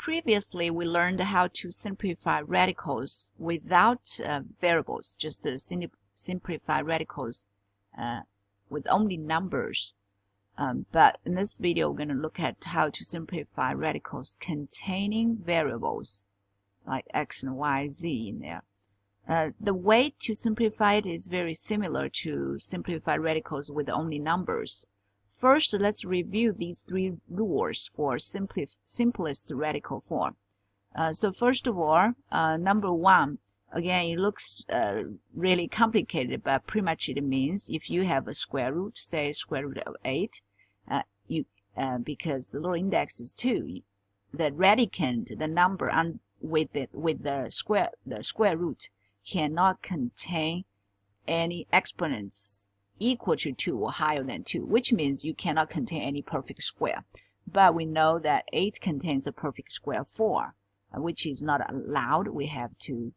Previously, we learned how to simplify radicals without variables, just simplify radicals with only numbers. But in this video, we're going to look at how to simplify radicals containing variables like x and y, z in there. The way to simplify it is very similar to simplify radicals with only numbers. First, let's review these three rules for simplest radical form. So first of all, number one, again, it looks really complicated, but pretty much it means if you have a square root, say square root of 8, because the lower index is 2, the radicand, the number with the square root cannot contain any exponents equal to 2 or higher than 2, which means you cannot contain any perfect square. But we know that 8 contains a perfect square 4, which is not allowed. We have to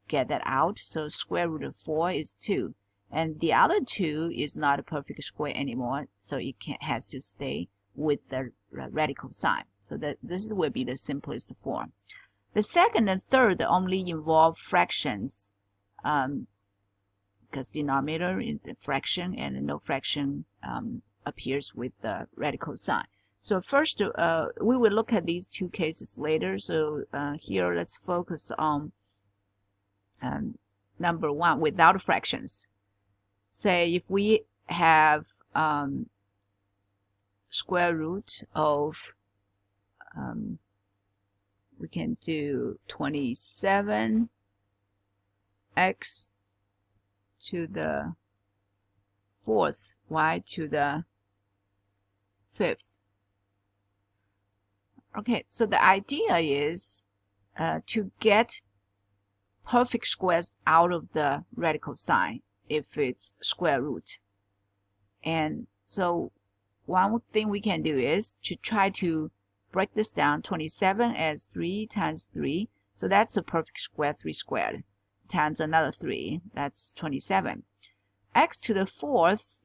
get that out. So square root of 4 is 2. And the other 2 is not a perfect square anymore, so it has to stay with the radical sign. So this will be the simplest form. The second and third only involve fractions, because denominator is the fraction and no fraction appears with the radical sign. So first, we will look at these two cases later. So here, let's focus on number one, without fractions. Say if we have square root of, we can do 27x to the 4th, y to the 5th. Okay, so the idea is to get perfect squares out of the radical sign if it's square root. And so one thing we can do is to try to break this down. 27 as 3 times 3, so that's a perfect square, 3 squared, times another 3, that's 27. X to the 4th,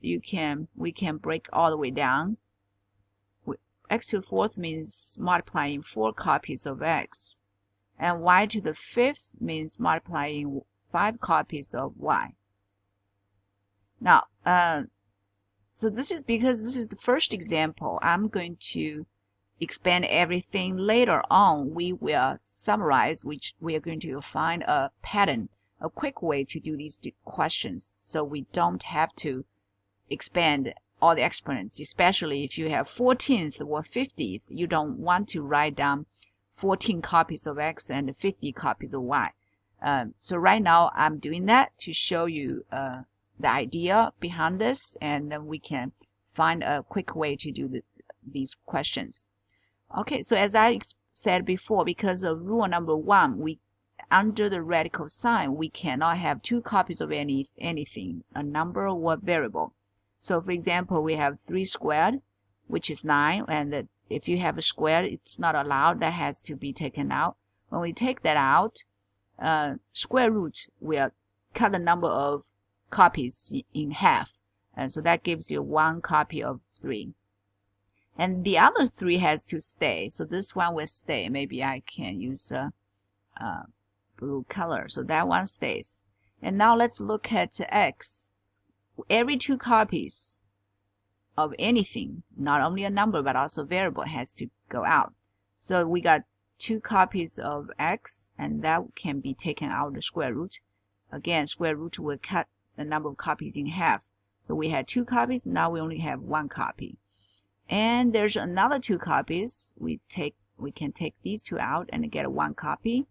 we can break all the way down. X to the 4th means multiplying 4 copies of x, and y to the 5th means multiplying 5 copies of y. Now, so this is because this is the first example. I'm going to expand everything later on. We will summarize, which we are going to find a pattern, a quick way to do these questions, so we don't have to expand all the exponents, especially if you have 14th or 50th. You don't want to write down 14 copies of x and 50 copies of y. So right now I'm doing that to show you the idea behind this, and then we can find a quick way to do these questions. Okay, so as I said before, because of rule number 1, under the radical sign, we cannot have 2 copies of anything, a number or a variable. So for example, we have 3 squared, which is 9, and if you have a square, it's not allowed. That has to be taken out. When we take that out, square root will cut the number of copies in half, and so that gives you 1 copy of 3. And the other 3 has to stay, so this one will stay. Maybe I can use a blue color, so that one stays. And now let's look at x. Every 2 copies of anything, not only a number but also a variable, has to go out. So we got 2 copies of x, and that can be taken out of the square root. Again, square root will cut the number of copies in half. So we had 2 copies, now we only have 1 copy. And there's another 2 copies. We can take these 2 out and get 1 copy.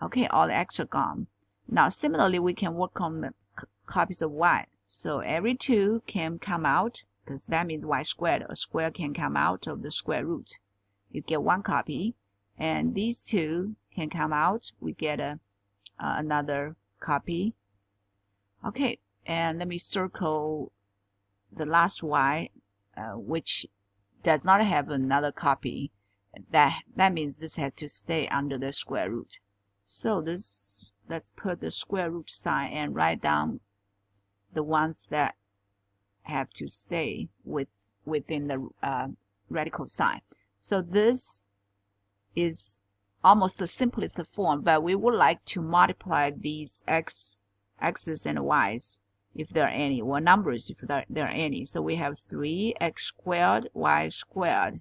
Okay, all the x are gone. Now similarly, we can work on the copies of y. So every 2 can come out, because that means y squared. A square can come out of the square root. You get 1 copy. And these 2 can come out. We get another copy. Okay, and let me circle the last y, which does not have another copy. That means this has to stay under the square root. So let's put the square root sign and write down the ones that have to stay within the radical sign. So this is almost the simplest form, but we would like to multiply these x's and y's if there are any, or numbers if there are any. So we have 3x squared y squared,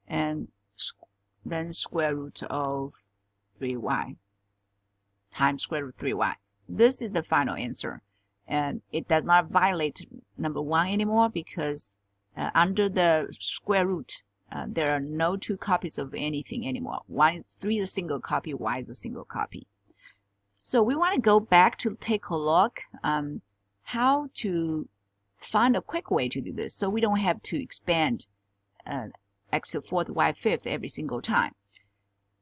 and then square root of 3y times square root of 3y. This is the final answer, and it does not violate number 1 anymore, because under the square root there are no two copies of anything anymore. 3 is a single copy, y is a single copy. So we want to go back to take a look how to find a quick way to do this, so we don't have to expand x to the 4th, y 5th every single time.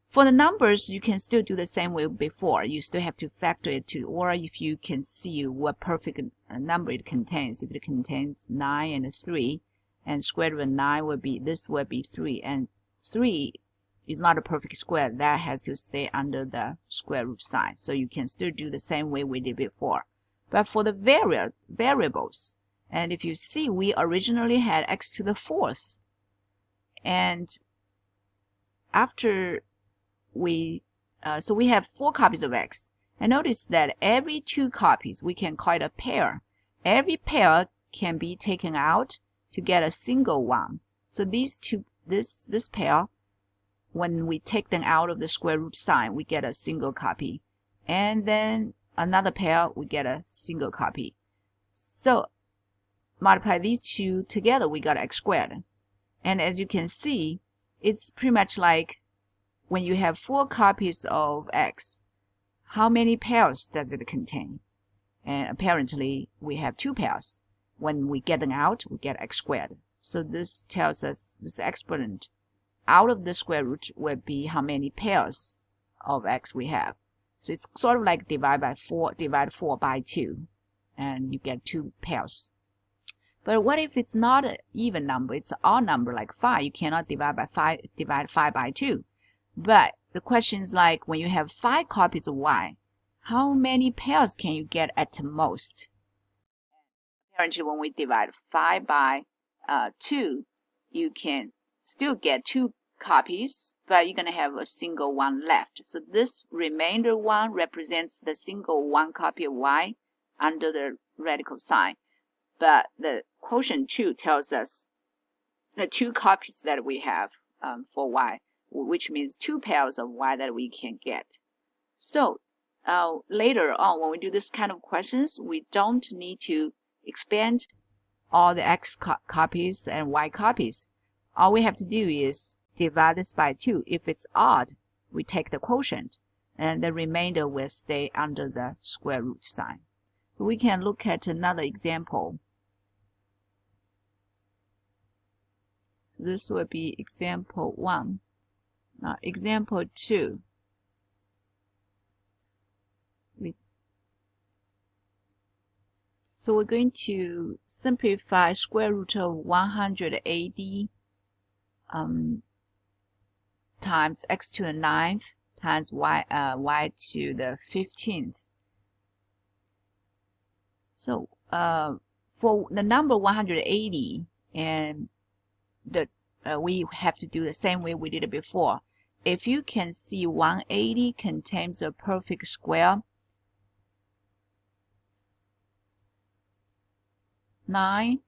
For the numbers, you can still do the same way before. You still have to factor it to, or if you can see what perfect number it contains. If it contains 9 and 3, and square root of 9 would be, this would be 3, and 3 is not a perfect square. That has to stay under the square root sign. So you can still do the same way we did before. But for the variables, and if you see, we originally had x to the 4th, and after so we have 4 copies of x, and notice that every 2 copies we can call it a pair. Every pair can be taken out to get a single one. So these two, this pair, when we take them out of the square root sign, we get a single copy, and then another pair we get a single copy. So multiply these two together, we got x squared. And as you can see, it's pretty much like when you have 4 copies of x, how many pairs does it contain? And apparently we have 2 pairs. When we get them out, we get x squared. So this tells us this exponent out of the square root would be how many pairs of x we have. So it's sort of like divide 4 by 2, and you get 2 pairs. But what if it's not an even number? It's an odd number like 5. You cannot divide 5 by 2. But the question is, like, when you have 5 copies of y, how many pairs can you get at most? Apparently, when we divide 5 by 2, you can still get 2 copies, but you're going to have a single one left. So this remainder one represents the single 1 copy of y under the radical sign. But the quotient 2 tells us the 2 copies that we have for y, which means 2 pairs of y that we can get. So later on, when we do this kind of questions, we don't need to expand all the x copies and y copies. All we have to do is divide this by 2. If it's odd, we take the quotient, and the remainder will stay under the square root sign. So we can look at another example. This would be example 1. Now, example 2. So we're going to simplify square root of 180 times x to the 9th times y to the 15th. So for the number 180, and we have to do the same way we did it before. If you can see 180 contains a perfect square, 9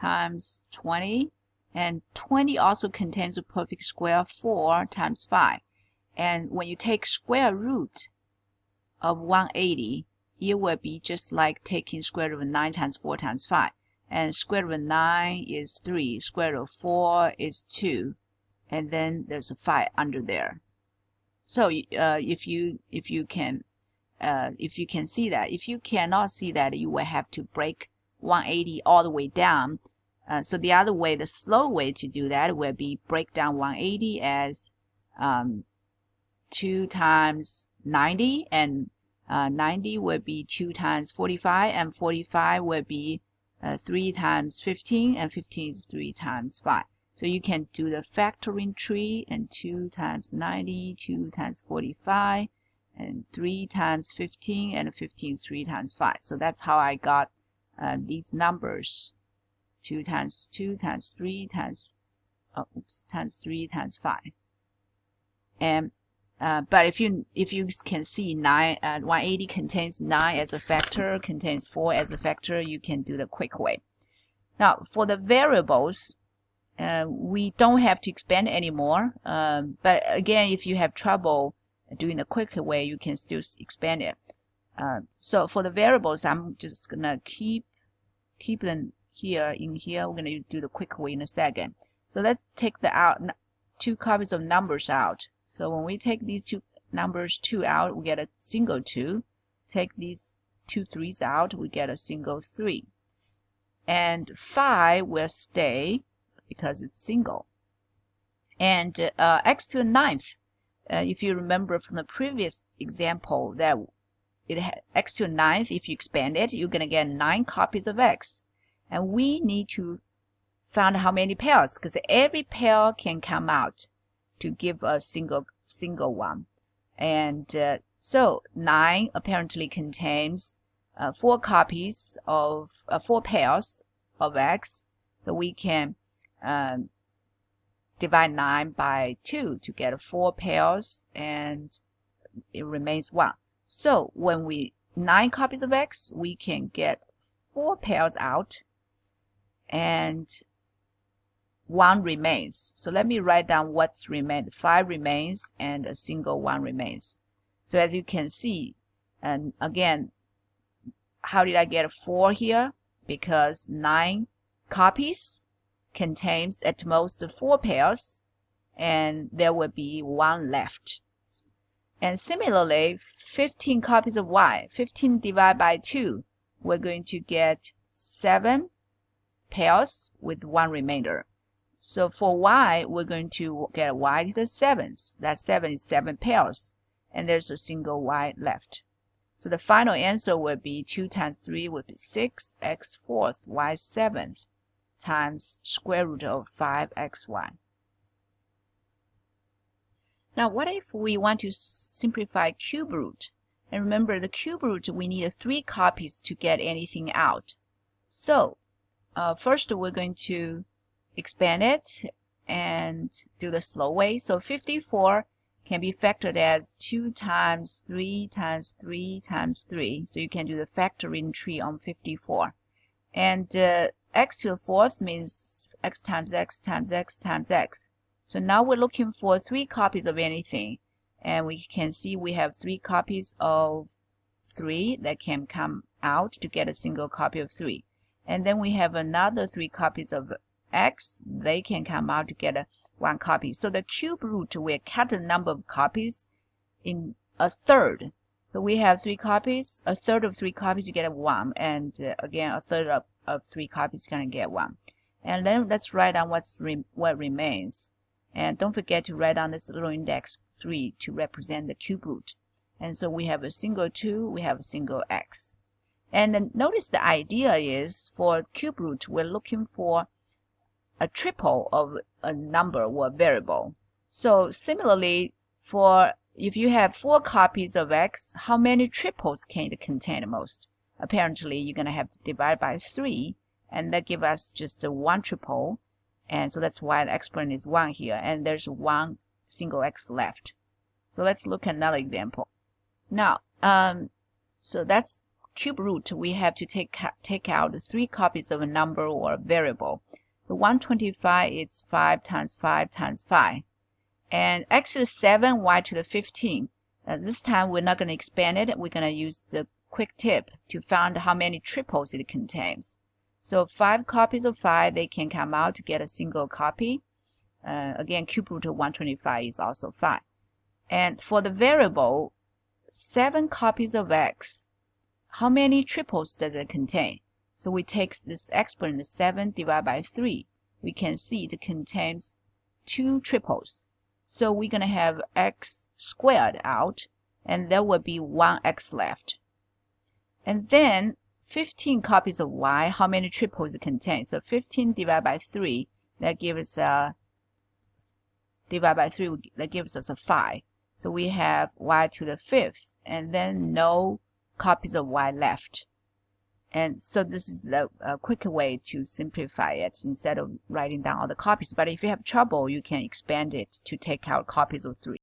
times 20, and 20 also contains a perfect square, 4 times 5. And when you take square root of 180, it will be just like taking square root of 9 times 4 times 5. And square root of 9 is 3, square root of 4 is 2, and then there's a 5 under there. So if you can see that. If you cannot see that, you will have to break 180 all the way down. So the other way, the slow way to do that will be break down 180 as 2 times 90, and 90 would be 2 times 45, and 45 would be 3 times 15, and 15 is 3 times 5. So you can do the factoring tree, and 2 times 90, 2 times 45, and 3 times 15, and 15 is 3 times 5. So that's how I got these numbers: 2 times 2 times 3 times times 3 times 5. And but if you can see 180 contains 9 as a factor, contains 4 as a factor, you can do the quick way. Now for the variables, we don't have to expand anymore. But again, if you have trouble doing the quick way, you can still expand it. So for the variables, I'm just gonna keep them here in here. We're gonna do the quick way in a second. So let's take the 2 copies of numbers out. So when we take these 2 numbers 2 out, we get a single 2. Take these 2 3s out, we get a single 3. And 5 will stay because it's single. And x to the 9th, if you remember from the previous example, that it had x to the 9th, if you expand it, you're going to get 9 copies of x. And we need to find how many pairs, because every pair can come out to give a single one. And so 9 apparently contains 4 copies of 4 pairs of x. So we can divide 9 by 2 to get 4 pairs, and it remains 1. So when 9 copies of x, we can get 4 pairs out, and 1 remains. So let me write down what's remained. 5 remains and a single 1 remains. So as you can see, and again, how did I get 4 here? Because 9 copies contains at most 4 pairs, and there will be 1 left. And similarly, 15 copies of y, 15 divided by 2, we're going to get 7 pairs with 1 remainder. So for y, we're going to get y to the 7th. That 7 is 7 pairs, and there's a single y left. So the final answer will be 2 times 3 would be 6, x 4th, y 7th, times square root of 5xy. Now what if we want to simplify cube root? And remember, the cube root, we need 3 copies to get anything out. So first we're going to expand it and do the slow way. So 54 can be factored as 2 times 3 times 3 times 3. So you can do the factoring tree on 54. And x to the 4th means x times x times x times x. So now we're looking for 3 copies of anything. And we can see we have 3 copies of 3 that can come out to get a single copy of 3. And then we have another 3 copies of x. They can come out to get 1 copy. So the cube root will cut the number of copies in a third. So we have 3 copies. A third of 3 copies, you get 1. And again, a third of 3 copies, you're going to get 1. And then let's write down what remains. And don't forget to write down this little index 3 to represent the cube root. And so we have a single 2, we have a single x. And then notice the idea is for cube root, we're looking for a triple of a number or a variable. So similarly, for if you have 4 copies of x, how many triples can it contain the most? Apparently, you're going to have to divide by 3, and that gives us just 1 triple. And so that's why the exponent is 1 here, and there's 1 single x left. So let's look at another example. Now, so that's cube root. We have to take out 3 copies of a number or a variable. So 125 is 5 times 5 times 5. And x to the 7, y to the 15. This time we're not going to expand it. We're going to use the quick tip to find how many triples it contains. So 5 copies of 5, they can come out to get a single copy. Again, cube root of 125 is also 5. And for the variable, 7 copies of x, how many triples does it contain? So we take this exponent 7 divided by 3. We can see it contains 2 triples. So we're going to have x squared out, and there will be 1x left. And then 15 copies of y, how many triples it contains? So 15 divided by 3, that gives us a 5. So we have y to the 5th, and then no copies of y left. And so this is a quicker way to simplify it instead of writing down all the copies. But if you have trouble, you can expand it to take out copies of 3.